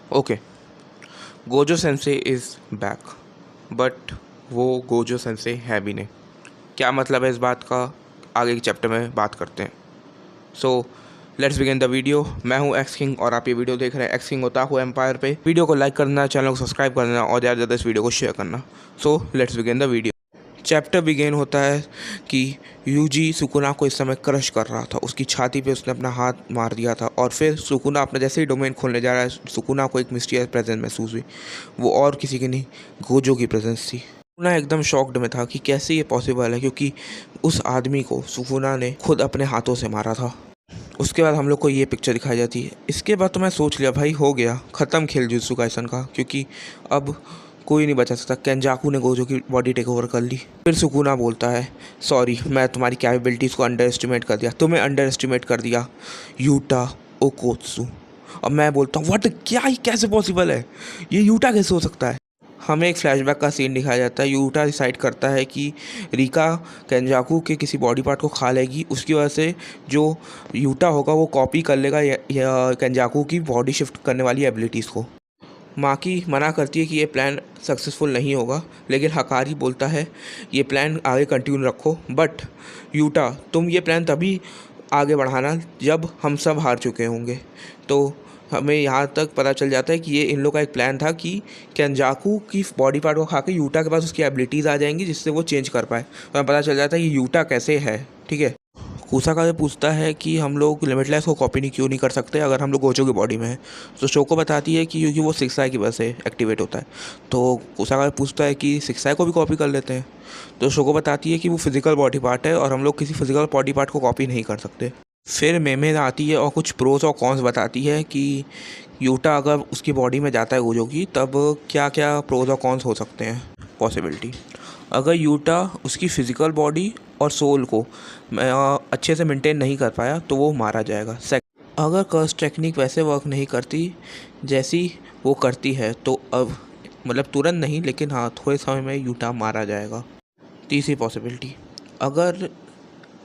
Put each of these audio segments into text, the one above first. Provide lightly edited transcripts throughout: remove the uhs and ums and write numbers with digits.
Okay, Gojo sensei is back, but वो Gojo sensei है भी नहीं। क्या मतलब है इस बात का, आगे के चैप्टर में बात करते हैं। सो लेट्स बिगिन द वीडियो। मैं हूँ एक्स किंग और आप ये वीडियो देख रहे हैं एक्स किंग ओताकू एम्पायर पे। वीडियो को लाइक करना, चैनल को सब्सक्राइब करना और ज़्यादा से ज़्यादा इस वीडियो को शेयर करना। So let's begin the video. Chapter begin होता है कि यूजी सुकुना को इस समय क्रश कर रहा था। उसकी छाती पे उसने अपना हाथ मार दिया था और फिर सुकुना अपने जैसे ही डोमेन खोलने जा रहा है, सुकुना को एक मिस्टीरियस प्रेजेंस महसूस हुई। वो और किसी की नहीं, गोजो की प्रेजेंस थी। सुकुना एकदम शॉक्ड में था कि कैसे ये पॉसिबल है, क्योंकि उस आदमी को सुकुना ने खुद अपने हाथों से मारा था। उसके बाद हम लोग को ये पिक्चर दिखाई जाती है। इसके बाद तो मैं सोच लिया भाई हो गया, ख़त्म खेल जुत्सु काइसन का, क्योंकि अब कोई नहीं बचा सकता। केंजाकू ने गोजो की बॉडी टेक ओवर कर ली। फिर सुकुना बोलता है सॉरी, मैं तुम्हारी कैपेबिलिटीज़ को अंडर एस्टिमेट कर दिया, तुम्हें अंडर एस्टिमेट कर दिया यूटा ओकोत्सु। अब मैं बोलता हूँ व्हाट, क्या ही कैसे पॉसिबल है, ये यूटा कैसे हो सकता है। हमें एक फ्लैशबैक का सीन दिखाया जाता है। यूटा डिसाइड करता है कि रिका केंजाकू के किसी बॉडी पार्ट को खा लेगी, उसकी वजह से जो यूटा होगा वो कॉपी कर लेगा या केंजाकू की बॉडी शिफ्ट करने वाली एबिलिटीज़ को। माकी मना करती है कि ये प्लान सक्सेसफुल नहीं होगा, लेकिन हकारी बोलता है ये प्लान आगे कंटिन्यू रखो, बट यूटा तुम ये प्लान तभी आगे बढ़ाना जब हम सब हार चुके होंगे। तो हमें यहाँ तक पता चल जाता है कि ये इन लोग का एक प्लान था कि केंजाकू की बॉडी पार्ट को खा के यूटा के पास उसकी एबिलिटीज़ आ जाएंगी जिससे वो चेंज कर पाए। तो हमें पता चल जाता है कि यूटा कैसे है। ठीक है, कुसाका से पूछता है कि हम लोग लिमिटलेस को कॉपी नहीं क्यों नहीं कर सकते अगर हम लोग गोजो की बॉडी में है। तो शोको बताती है कि क्योंकि वो सिक्स आई की वजह से एक्टिवेट होता है। तो कुसाका पूछता है कि सिक्स आई को भी कॉपी कर लेते हैं। तो शोको बताती है कि वो फिजिकल बॉडी पार्ट है और हम लोग किसी फिजिकल बॉडी पार्ट को कॉपी नहीं कर सकते। फिर मेमे आती है और कुछ प्रोज और कॉन्स बताती है कि यूटा अगर उसकी बॉडी में जाता है गोजो की, तब क्या क्या प्रोज और कॉन्स हो सकते हैं पॉसिबिलिटी। अगर यूटा उसकी फ़िज़िकल बॉडी और सोल को अच्छे से मेंटेन नहीं कर पाया तो वो मारा जाएगा। अगर कर्स टेक्निक वैसे वर्क नहीं करती जैसी वो करती है तो अब मतलब तुरंत नहीं, लेकिन हाँ थोड़े समय में यूटा मारा जाएगा। तीसरी पॉसिबिलिटी, अगर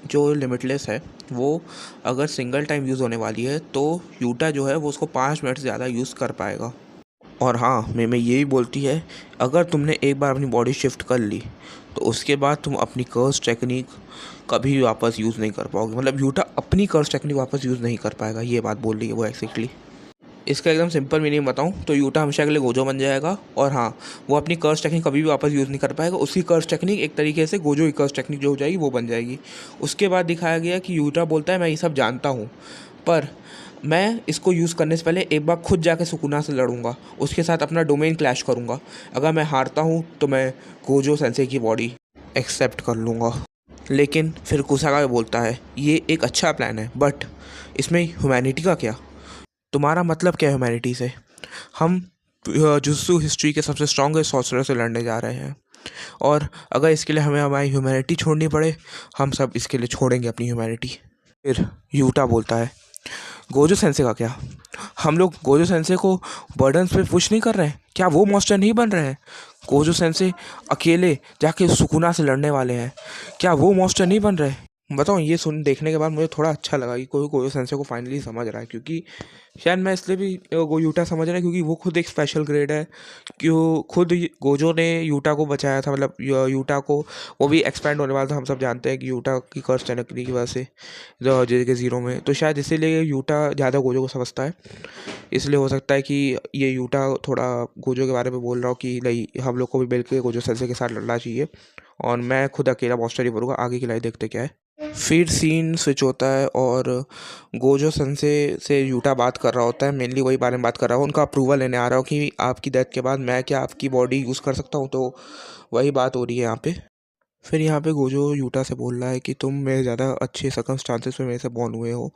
जो लिमिटलेस है वो अगर सिंगल टाइम यूज़ होने वाली है तो यूटा जो है वो उसको 5 मिनट से ज़्यादा यूज़ कर पाएगा। और हाँ मैं यही बोलती है, अगर तुमने एक बार अपनी बॉडी शिफ्ट कर ली तो उसके बाद तुम अपनी कर्स टेक्निक कभी भी वापस यूज़ नहीं कर पाओगे। मतलब यूटा अपनी कर्स टेक्निक वापस यूज़ नहीं कर पाएगा, ये बात बोल रही है वो एक्जैक्टली। इसका एकदम सिंपल मीनिंग बताऊँ तो यूटा हमेशा के लिए गोजो बन जाएगा और हाँ वो अपनी कर्स टेक्निक कभी भी वापस यूज़ नहीं कर पाएगा। उसकी कर्स टेक्निक एक तरीके से गोजो की कर्स टेक्निक जो हो जाएगी वो बन जाएगी। उसके बाद दिखाया गया कि यूटा बोलता है मैं ये सब जानता हूँ, पर मैं इसको यूज़ करने से पहले एक बार खुद जाके सुकुना से लड़ूंगा, उसके साथ अपना डोमेन क्लैश करूंगा। अगर मैं हारता हूँ तो मैं गोजो सेंसे की बॉडी एक्सेप्ट कर लूँगा। लेकिन फिर कुसाका बोलता है ये एक अच्छा प्लान है, बट इसमें ह्यूमैनिटी का क्या, तुम्हारा मतलब क्या है ह्यूमैनिटी से। हम जुत्सु हिस्ट्री के सबसे स्ट्रॉन्गेस्ट सॉर्सरर से लड़ने जा रहे हैं और अगर इसके लिए हमें हमारी ह्यूमैनिटी छोड़नी पड़े, हम सब इसके लिए छोड़ेंगे अपनी ह्यूमैनिटी। फिर यूटा बोलता है गोजो सेंसे का क्या, हम लोग गोजो सेंसे को बर्डन्स पे पुश नहीं कर रहे हैं क्या, वो मॉन्स्टर नहीं बन रहे हैं। गोजो सेंसे अकेले जाके सुकुना से लड़ने वाले हैं, क्या वो मॉन्स्टर नहीं बन रहे। बताओ, ये सुन देखने के बाद मुझे थोड़ा अच्छा लगा कि कोई गोजो सेंसे को फाइनली समझ रहा है, क्योंकि शायद मैं इसलिए भी यूटा समझ रहा है क्योंकि वो खुद एक स्पेशल ग्रेड है। क्यों खुद गोजो ने यूटा को बचाया था, मतलब यूटा को वो भी एक्सपैंड होने वाला था। हम सब जानते हैं कि यूटा की कर्स चनकने की वजह से जे के ज़ीरो में, तो शायद इसीलिए यूटा ज़्यादा गोजो को समझता है। इसलिए हो सकता है कि ये यूटा थोड़ा गोजो के बारे में बोल रहा हो कि नहीं हम लोग को भी मिल के गोजो सेंसे के साथ लड़ना चाहिए और मैं खुद अकेला मॉन्स्टर ही बनूंगा। आगे की लाइफ देखते क्या है। फिर सीन स्विच होता है और गोजो सेंसे से यूटा बात कर रहा होता है, मेनली वही बारे में बात कर रहा हूँ, उनका अप्रूवल लेने आ रहा हूँ कि आपकी डेथ के बाद मैं क्या आपकी बॉडी यूज़ कर सकता हूँ। तो वही बात हो रही है यहाँ पे। फिर यहाँ पे गोजो यूटा से बोल रहा है कि तुम मेरे ज़्यादा अच्छे सर्कमस्टांसेस में मेरे से बॉर्न हुए हो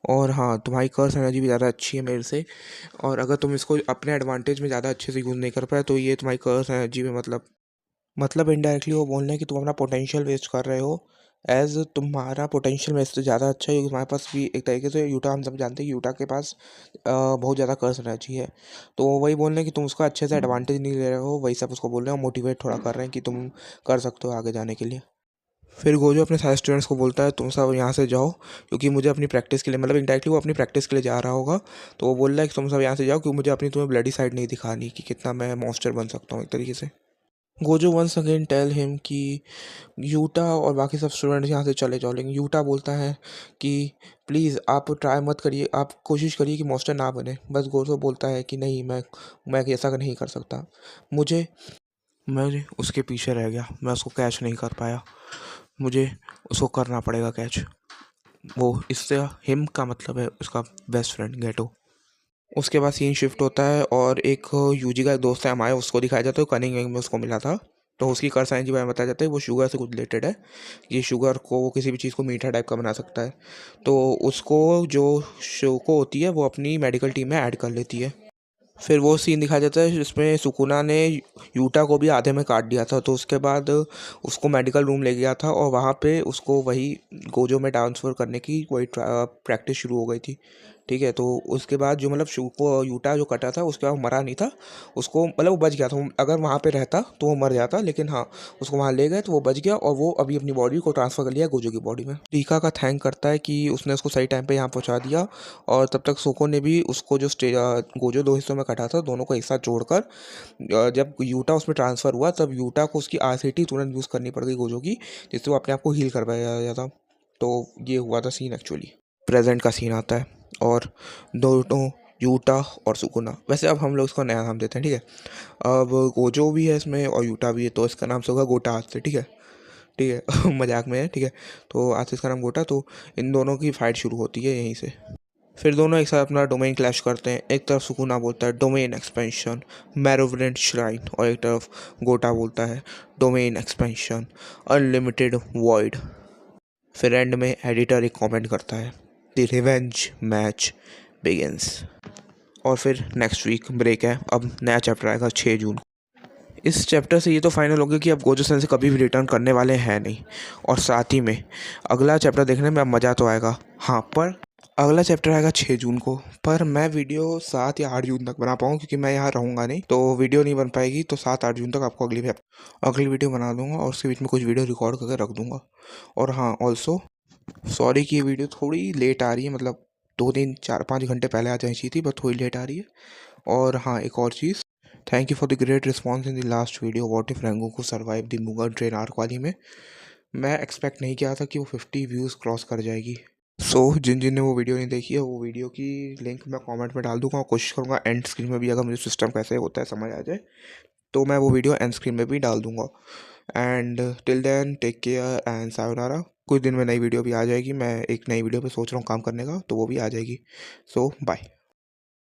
और हाँ तुम्हारी कर्स एनर्जी भी ज़्यादा अच्छी है मेरे से, और अगर तुम इसको अपने एडवांटेज में ज़्यादा अच्छे से यूज़ नहीं कर पाए तो ये तुम्हारी कर्स एनर्जी में मतलब इनडायरेक्टली वो बोल रहे हैं कि तुम अपना पोटेंशियल वेस्ट कर रहे हो। एज तुम्हारा पोटेंशियल मेरे से ज़्यादा अच्छा है क्योंकि तुम्हारे पास भी एक तरीके से यूटा, हम सब जानते हैं कि यूटा के पास बहुत ज़्यादा कर्स एनर्जी है। तो वो वही बोल रहे हैं कि तुम उसका अच्छे से एडवांटेज नहीं ले रहे हो, वही सब उसको बोल रहे हैं और मोटिवेट थोड़ा कर रहे हैं कि तुम कर सकते हो आगे जाने के लिए। फिर गोजो अपने सारे स्टूडेंट्स को बोलता है तुम सब यहाँ से जाओ, क्योंकि मुझे अपनी प्रैक्टिस के लिए, मतलब इनडायरेक्टली वो अपनी प्रैक्टिस के लिए जा रहा होगा, तो वो बोल रहा है कि तुम सब यहाँ से जाओ क्योंकि मुझे अपनी तुम्हें ब्लडी साइड नहीं दिखानी कि कितना मैं मॉन्स्टर बन सकता हूँ एक तरीके से। Gojo once again tell him कि यूटा और बाकी सब स्टूडेंट्स यहाँ से चले जाओ, लेकिन यूटा बोलता है कि प्लीज़ आप ट्राई मत करिए, आप कोशिश करिए कि मॉन्स्टर ना बने। बस गोजो बोलता है कि नहीं, मैं ऐसा नहीं कर सकता, मुझे मैं उसके पीछे रह गया, मैं उसको कैच नहीं कर पाया, मुझे उसको करना पड़ेगा कैच। वो इससे हिम का मतलब है उसका बेस्ट फ्रेंड गेटो। उसके बाद सीन शिफ्ट होता है और एक यूजी का एक दोस्त है हमारे, उसको दिखाया जाता है, कनिंग में उसको मिला था। तो उसकी कर साइंस के बारे में बताया जाता है, वो शुगर से कुछ रिलेटेड है। ये शुगर को वो किसी भी चीज़ को मीठा टाइप का बना सकता है। तो उसको जो शोको होती है वो अपनी मेडिकल टीम में ऐड कर लेती है। फिर वो सीन दिखाया जाता है जिसमें सुकुना ने यूटा को भी आधे में काट दिया था, तो उसके बाद उसको मेडिकल रूम ले गया था और वहाँ पे उसको वही गोजो में ट्रांसफ़र करने की वही प्रैक्टिस शुरू हो गई थी। ठीक है, तो उसके बाद जो मतलब को यूटा जो कटा था उसके बाद वो मरा नहीं था, उसको मतलब वो बच गया था। अगर वहाँ पे रहता तो वो मर जाता, लेकिन हाँ, उसको वहाँ ले गए तो वो बच गया और वो अभी अपनी बॉडी को ट्रांसफ़र कर लिया गोजो की बॉडी में। रीका का थैंक करता है कि उसने उसको सही टाइम पे यहाँ पहुँचा दिया। और तब तक सोको ने भी उसको जो गोजो दो हिस्सों में कटा था, दोनों को एक साथ जोड़कर जब यूटा उसमें ट्रांसफ़र हुआ तब यूटा को उसकी आरसीटी तुरंत यूज़ करनी पड़ गई गोजो की, जिससे वो अपने आप को हील कर पाया था। तो ये हुआ था सीन एक्चुअली। प्रेजेंट का सीन आता है और दोनों यूटा और सुकुना, वैसे अब हम लोग इसको नया नाम देते हैं, ठीक है। अब गोजो भी है इसमें और यूटा भी है, तो इसका नाम से होगा गोटा आज से, ठीक है। ठीक है मजाक में है, ठीक है। तो आज से इसका नाम गोटा, तो इन दोनों की फाइट शुरू होती है यहीं से। फिर दोनों एक साथ अपना डोमेन क्लैश करते हैं। एक तरफ सुकुना बोलता है डोमेन एक्सपेंशन मैरोविडेंट श्राइन, और एक तरफ गोटा बोलता है डोमेन एक्सपेंशन अनलिमिटेड वॉइड। फिर एंड में एडिटर एक कमेंट करता है द रिवेंज मैच बिगिंस। और फिर नेक्स्ट वीक ब्रेक है, अब नया चैप्टर आएगा 6 जून। इस चैप्टर से ये तो फाइनल हो गया कि अब गोजो सेंसे कभी भी रिटर्न करने वाले हैं नहीं, और साथ ही में अगला चैप्टर देखने में अब मज़ा तो आएगा। हाँ, पर अगला चैप्टर आएगा 6 जून को, पर मैं वीडियो 7 या 8 जून तक बना पाऊँ क्योंकि मैं यहाँ रहूँगा नहीं, तो वीडियो नहीं बन पाएगी। तो 7-8 जून तक आपको अगली वीडियो बना दूँगा और उसके बीच में कुछ वीडियो रिकॉर्ड करके रख दूँगा। और हाँ, ऑल्सो सॉरी कि ये वीडियो थोड़ी लेट आ रही है, मतलब 2 3 4 5 घंटे पहले आ जानी चाहिए थी, बट थोड़ी लेट आ रही है। और हाँ, एक और चीज़, thank you for the great response in the last video what if रेंगो को सर्वाइव द मुगल ट्रेन आर्क वाली में। मैं एक्सपेक्ट नहीं किया था कि वो 50 व्यूज़ क्रॉस कर जाएगी। सो जिन जिन ने वो वीडियो नहीं देखी है, वो वीडियो की लिंक मैं कमेंट में डाल दूंगा और कोशिश करूँगा एंड स्क्रीन में भी, अगर मुझे सिस्टम कैसे होता है समझ आ जाए तो मैं वो वीडियो एंड स्क्रीन में भी डाल दूंगा। And till then take care and sayonara. कुछ दिन में नई वीडियो भी आ जाएगी, मैं एक नई वीडियो पे सोच रहा हूँ काम करने का, तो वो भी आ जाएगी। सो बाय।